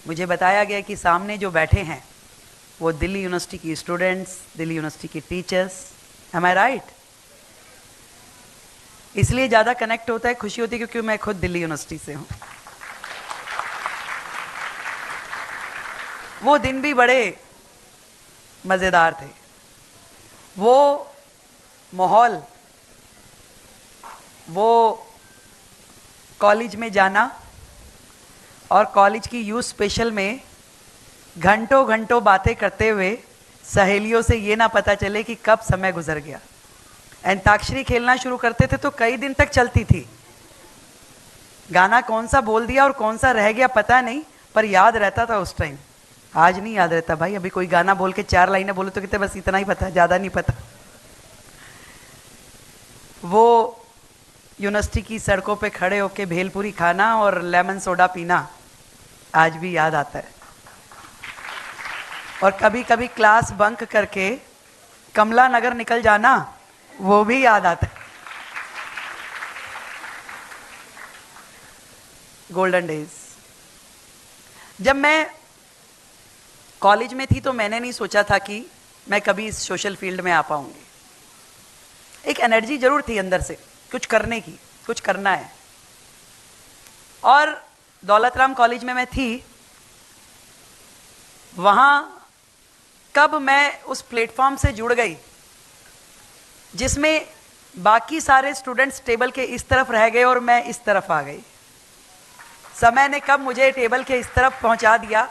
मुझे बताया गया कि सामने जो बैठे हैं वो दिल्ली यूनिवर्सिटी की स्टूडेंट्स, दिल्ली यूनिवर्सिटी की टीचर्स। एम आई राइट? इसलिए ज़्यादा कनेक्ट होता है, खुशी होती है, क्योंकि मैं खुद दिल्ली यूनिवर्सिटी से हूँ। वो दिन भी बड़े मज़ेदार थे। वो माहौल, वो कॉलेज में जाना और कॉलेज की यूथ स्पेशल में घंटों घंटों बातें करते हुए सहेलियों से ये ना पता चले कि कब समय गुजर गया। अंताक्षरी खेलना शुरू करते थे तो कई दिन तक चलती थी। गाना कौन सा बोल दिया और कौन सा रह गया पता नहीं, पर याद रहता था उस टाइम। आज नहीं याद रहता भाई। अभी कोई गाना बोल के 4 लाइनें बोलो तो कहते बस इतना ही पता, ज़्यादा नहीं पता। वो यूनिवर्सिटी की सड़कों पे खड़े होके भेलपूरी खाना और लेमन सोडा पीना आज भी याद आता है। और कभी कभी क्लास बंक करके कमला नगर निकल जाना, वो भी याद आता है। Golden days. जब मैं कॉलेज में थी तो मैंने नहीं सोचा था कि मैं कभी इस सोशल फील्ड में आ पाऊंगी। एक एनर्जी जरूर थी अंदर से कुछ करने की, कुछ करना है। और दौलत राम कॉलेज में मैं थी, वहां कब मैं उस प्लेटफॉर्म से जुड़ गई जिसमें बाकी सारे स्टूडेंट्स टेबल के इस तरफ रह गए और मैं इस तरफ आ गई। समय ने कब मुझे टेबल के इस तरफ पहुंचा दिया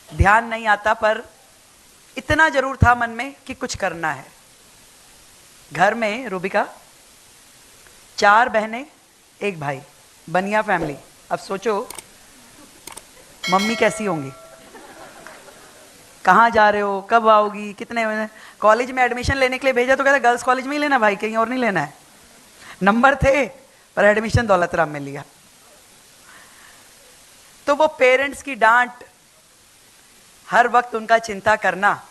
ध्यान नहीं आता, पर इतना जरूर था मन में कि कुछ करना है। घर में रूबिका 4 बहनें 1 भाई, बनिया फैमिली। अब सोचो मम्मी कैसी होंगी, कहाँ जा रहे हो, कब आओगी, कितने। कॉलेज में एडमिशन लेने के लिए भेजा तो कहता गर्ल्स कॉलेज में ही लेना भाई, कहीं और नहीं लेना है। नंबर थे पर एडमिशन दौलत राम में लिया। तो वो पेरेंट्स की डांट, हर वक्त उनका चिंता करना,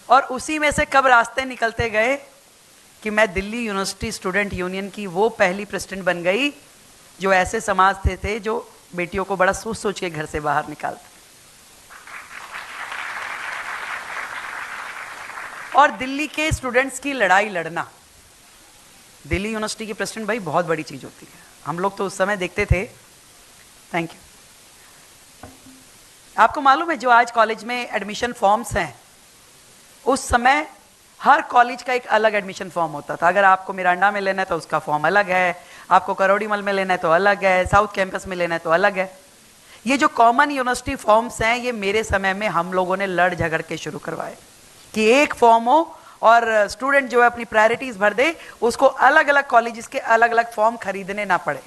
और उसी में से कब रास्ते निकलते गए कि मैं दिल्ली यूनिवर्सिटी स्टूडेंट यूनियन की वो पहली प्रेसिडेंट बन गई जो ऐसे समाज थे जो बेटियों को बड़ा सोच सोच के घर से बाहर निकालते। और दिल्ली के स्टूडेंट्स की लड़ाई लड़ना, दिल्ली यूनिवर्सिटी की प्रेसिडेंट भाई बहुत बड़ी चीज होती है। हम लोग तो उस समय देखते थे। Thank you. आपको मालूम है जो आज कॉलेज में एडमिशन फॉर्म्स हैं, उस समय हर कॉलेज का एक अलग एडमिशन फॉर्म होता था। अगर आपको मिरांडा में लेना है तो उसका फॉर्म अलग है, आपको करोड़ीमल में लेना है तो अलग है, साउथ कैंपस में लेना है तो अलग है। ये जो कॉमन यूनिवर्सिटी फॉर्म्स हैं, ये मेरे समय में हम लोगों ने लड़ झगड़ के शुरू करवाए कि एक फॉर्म हो और स्टूडेंट जो है अपनी प्रायोरिटीज भर दे, उसको अलग अलग कॉलेजेस के अलग अलग फॉर्म खरीदने ना पड़े।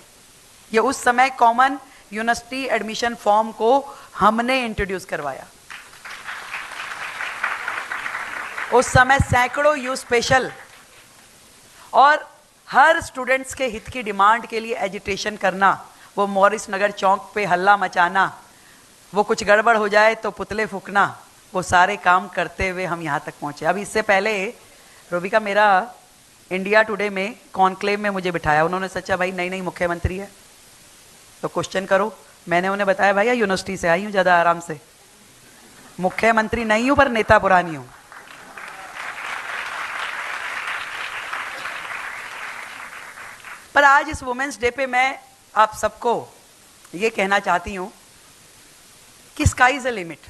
ये उस समय कॉमन यूनिवर्सिटी एडमिशन फॉर्म को हमने इंट्रोड्यूस करवाया। उस समय सैकड़ों यू स्पेशल और हर स्टूडेंट्स के हित की डिमांड के लिए एजिटेशन करना, वो मॉरिस नगर चौक पे हल्ला मचाना, वो कुछ गड़बड़ हो जाए तो पुतले फूकना, वो सारे काम करते हुए हम यहाँ तक पहुँचे। अब इससे पहले रूबिका, मेरा इंडिया टुडे में कॉन्क्लेव में मुझे बिठाया। उन्होंने सोचा भाई नई नई मुख्यमंत्री है तो क्वेश्चन करो। मैंने उन्हें बताया भैया यूनिवर्सिटी से आई हूँ, ज़्यादा आराम से, मुख्यमंत्री नहीं हूँ पर नेता पुरानी हूँ। पर आज इस वुमेन्स डे पे मैं आप सबको ये कहना चाहती हूँ कि स्काई इज अ लिमिट।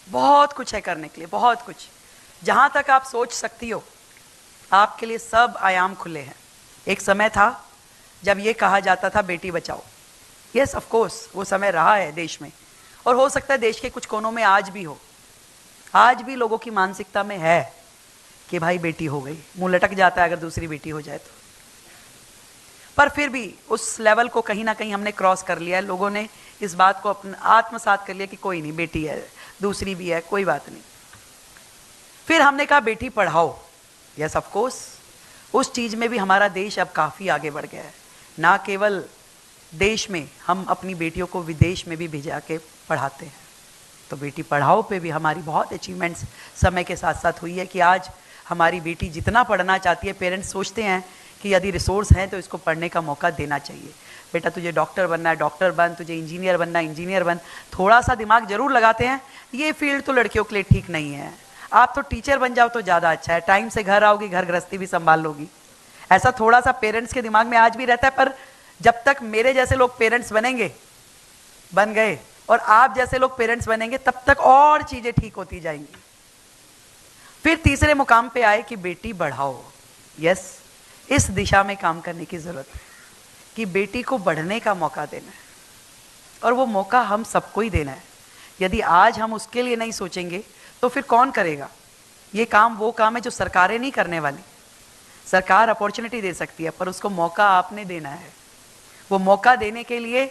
बहुत कुछ है करने के लिए, बहुत कुछ। जहाँ तक आप सोच सकती हो आपके लिए सब आयाम खुले हैं। एक समय था जब ये कहा जाता था Beti Bachao. Yes of course वो समय रहा है देश में, और हो सकता है देश के कुछ कोनों में आज भी हो। आज भी लोगों की मानसिकता में है कि भाई बेटी हो गई, मुंह लटक जाता है अगर दूसरी बेटी हो जाए तो। पर फिर भी उस लेवल को कहीं ना कहीं हमने क्रॉस कर लिया है। लोगों ने इस बात को अपना आत्मसात कर लिया कि कोई नहीं, बेटी है, दूसरी भी है, कोई बात नहीं। फिर हमने कहा Beti Padhao. Yes of course उस चीज में भी हमारा देश अब काफी आगे बढ़ गया है। ना केवल देश में, हम अपनी बेटियों को विदेश में भी भिजा के पढ़ाते हैं। तो बेटी पढ़ाओ पे भी हमारी बहुत अचीवमेंट्स समय के साथ साथ हुई है कि आज हमारी बेटी जितना पढ़ना चाहती है, पेरेंट्स सोचते हैं कि यदि रिसोर्स हैं तो इसको पढ़ने का मौका देना चाहिए। बेटा तुझे डॉक्टर बनना है डॉक्टर बन, तुझे इंजीनियर बनना है इंजीनियर बन। थोड़ा सा दिमाग जरूर लगाते हैं, ये फील्ड तो लड़कियों के लिए ठीक नहीं है, आप तो टीचर बन जाओ तो ज़्यादा अच्छा है, टाइम से घर आओगी, घर गृहस्थी भी संभाल लोगी। ऐसा थोड़ा सा पेरेंट्स के दिमाग में आज भी रहता है, पर जब तक मेरे जैसे लोग पेरेंट्स बनेंगे, बन गए, और आप जैसे लोग पेरेंट्स बनेंगे, तब तक और चीज़ें ठीक होती जाएंगी। फिर तीसरे मुकाम पे आए कि बेटी बढ़ाओ। यस, इस दिशा में काम करने की ज़रूरत है कि बेटी को बढ़ने का मौका देना है, और वो मौका हम सबको ही देना है। यदि आज हम उसके लिए नहीं सोचेंगे तो फिर कौन करेगा? ये काम वो काम है जो सरकारें नहीं करने वाली। सरकार अपॉर्चुनिटी दे सकती है, पर उसको मौका आपने देना है। वो मौका देने के लिए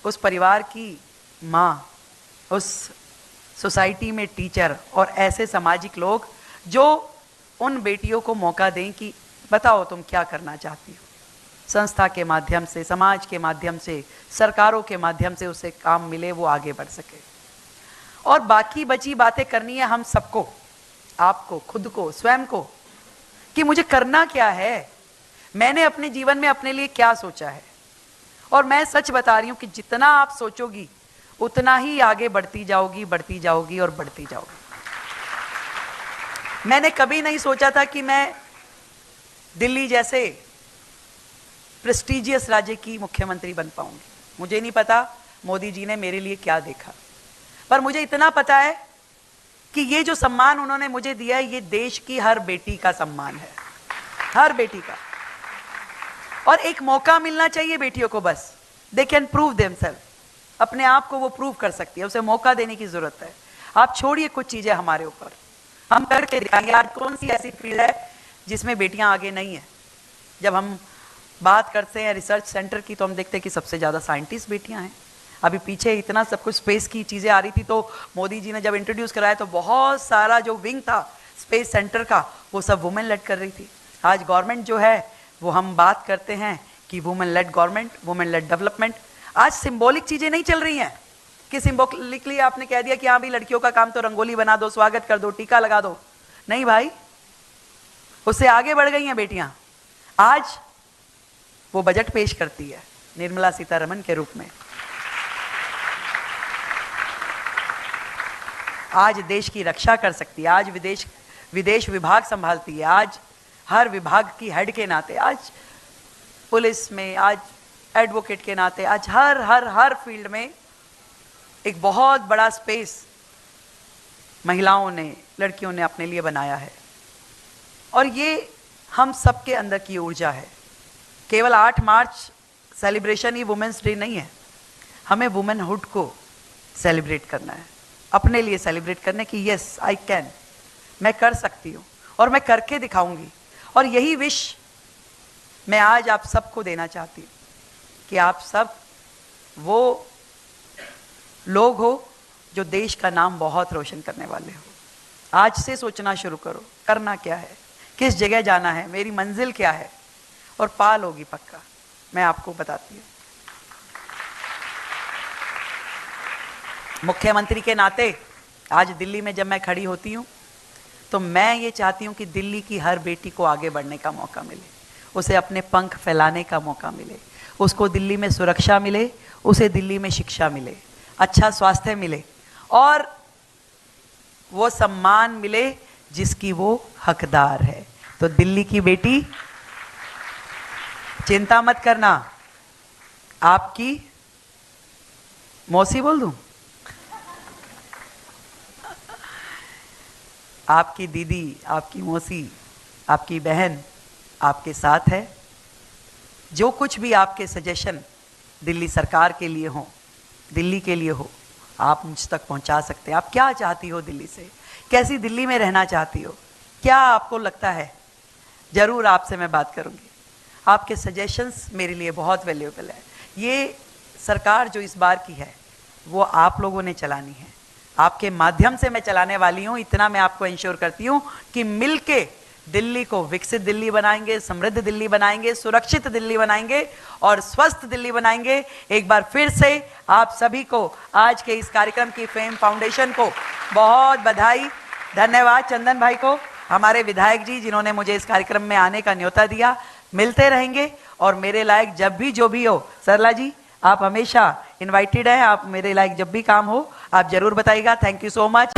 उस परिवार की माँ, उस सोसाइटी में टीचर और ऐसे सामाजिक लोग जो उन बेटियों को मौका दें कि बताओ तुम क्या करना चाहती हो। संस्था के माध्यम से, समाज के माध्यम से, सरकारों के माध्यम से उसे काम मिले, वो आगे बढ़ सके। और बाकी बची बातें करनी है हम सबको, आपको, खुद को, स्वयं को, कि मुझे करना क्या है, मैंने अपने जीवन में अपने लिए क्या सोचा है। और मैं सच बता रही हूं कि जितना आप सोचोगी उतना ही आगे बढ़ती जाओगी, बढ़ती जाओगी और बढ़ती जाओगी। मैंने कभी नहीं सोचा था कि मैं दिल्ली जैसे प्रेस्टिजियस राज्य की मुख्यमंत्री बन पाऊंगी। मुझे नहीं पता मोदी जी ने मेरे लिए क्या देखा, पर मुझे इतना पता है कि ये जो सम्मान उन्होंने मुझे दिया है, ये देश की हर बेटी का सम्मान है, हर बेटी का। और एक मौका मिलना चाहिए बेटियों को, बस दे कैन प्रूव देमसेल्फ, अपने आप को वो प्रूव कर सकती है, उसे मौका देने की जरूरत है। आप छोड़िए कुछ चीजें हमारे ऊपर, हम करके दिखाएंगे। आज कौन सी ऐसी फील्ड है जिसमें बेटियां आगे नहीं है? जब हम बात करते हैं रिसर्च सेंटर की तो हम देखते हैं कि सबसे ज्यादा साइंटिस्ट बेटियां हैं। अभी पीछे इतना सब कुछ स्पेस की चीजें आ रही थी, तो मोदी जी ने जब इंट्रोड्यूस कराया तो बहुत सारा जो विंग था स्पेस सेंटर का, वो सब वुमेन लेड कर रही थी। आज गवर्नमेंट जो है वो हम बात करते हैं कि women lead government, women lead development. आज सिंबॉलिक चीजें नहीं चल रही हैं कि सिंबॉलिकली आपने कह दिया कि हाँ भाई लड़कियों का काम तो रंगोली बना दो, स्वागत कर दो, टीका लगा दो। नहीं भाई, उससे आगे बढ़ गई हैं बेटियां। आज वो बजट पेश करती है निर्मला सीतारमण के रूप में। आज देश की रक्षा कर सकती है, आज विदेश विभाग संभालती है, आज हर विभाग की हेड के नाते, आज पुलिस में, आज एडवोकेट के नाते, आज हर हर हर फील्ड में एक बहुत बड़ा स्पेस महिलाओं ने, लड़कियों ने अपने लिए बनाया है। और ये हम सबके अंदर की ऊर्जा है। केवल 8 मार्च सेलिब्रेशन ही वुमेन्स डे नहीं है, हमें वुमेनहुड को सेलिब्रेट करना है, अपने लिए सेलिब्रेट करने की यस आई कैन, मैं कर सकती हूँ और मैं करके दिखाऊंगी। और यही विश मैं आज आप सबको देना चाहती हूँ कि आप सब वो लोग हो जो देश का नाम बहुत रोशन करने वाले हो। आज से सोचना शुरू करो, करना क्या है, किस जगह जाना है, मेरी मंजिल क्या है, और पा लोगी पक्का, मैं आपको बताती हूँ। मुख्यमंत्री के नाते आज दिल्ली में जब मैं खड़ी होती हूँ तो मैं ये चाहती हूँ कि दिल्ली की हर बेटी को आगे बढ़ने का मौका मिले, उसे अपने पंख फैलाने का मौका मिले, उसको दिल्ली में सुरक्षा मिले, उसे दिल्ली में शिक्षा मिले, अच्छा स्वास्थ्य मिले और वो सम्मान मिले जिसकी वो हकदार है। तो दिल्ली की बेटी चिंता मत करना, आपकी मौसी बोल दूं, आपकी दीदी, आपकी मौसी, आपकी बहन आपके साथ है। जो कुछ भी आपके सजेशन दिल्ली सरकार के लिए हो, दिल्ली के लिए हो, आप मुझ तक पहुंचा सकते हैं। आप क्या चाहती हो दिल्ली से, कैसी दिल्ली में रहना चाहती हो, क्या आपको लगता है, ज़रूर आपसे मैं बात करूंगी। आपके सजेशंस मेरे लिए बहुत वैल्यूएबल है। ये सरकार जो इस बार की है वो आप लोगों ने चलानी है, आपके माध्यम से मैं चलाने वाली हूँ। इतना मैं आपको इंश्योर करती हूँ कि मिलके दिल्ली को विकसित दिल्ली बनाएंगे, समृद्ध दिल्ली बनाएंगे, सुरक्षित दिल्ली बनाएंगे और स्वस्थ दिल्ली बनाएंगे। एक बार फिर से आप सभी को आज के इस कार्यक्रम की फेम फाउंडेशन को बहुत बधाई, धन्यवाद। चंदन भाई को, हमारे विधायक जी जिन्होंने मुझे इस कार्यक्रम में आने का न्योता दिया, मिलते रहेंगे और मेरे लायक जब भी जो भी हो, सरला जी आप हमेशा इनवाइटेड हैं, आप मेरे लायक जब भी काम हो आप जरूर बताइएगा। Thank you so much.